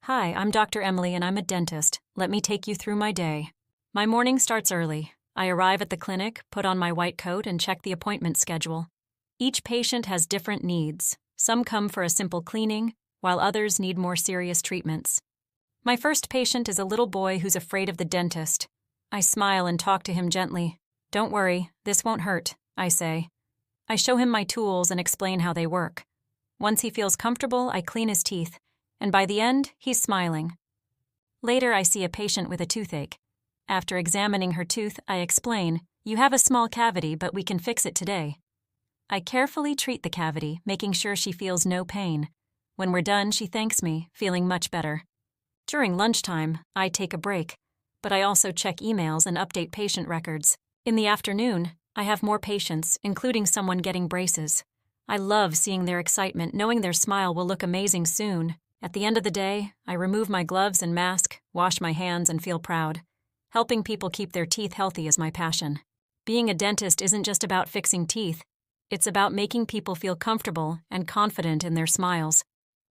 Hi, I'm Dr. Emily and I'm a dentist. Let me take you through my day. My morning starts early. I arrive at the clinic, put on my white coat, and check the appointment schedule. Each patient has different needs. Some come for a simple cleaning, while others need more serious treatments. My first patient is a little boy who's afraid of the dentist. I smile and talk to him gently. Don't worry, this won't hurt, I say. I show him my tools and explain how they work. Once he feels comfortable, I clean his teeth, and by the end, he's smiling. Later, I see a patient with a toothache. After examining her tooth, I explain, "You have a small cavity, but we can fix it today." I carefully treat the cavity, making sure she feels no pain. When we're done, she thanks me, feeling much better. During lunchtime, I take a break, but I also check emails and update patient records. In the afternoon, I have more patients, including someone getting braces. I love seeing their excitement, knowing their smile will look amazing soon. At the end of the day, I remove my gloves and mask, wash my hands, and feel proud. Helping people keep their teeth healthy is my passion. Being a dentist isn't just about fixing teeth. It's about making people feel comfortable and confident in their smiles.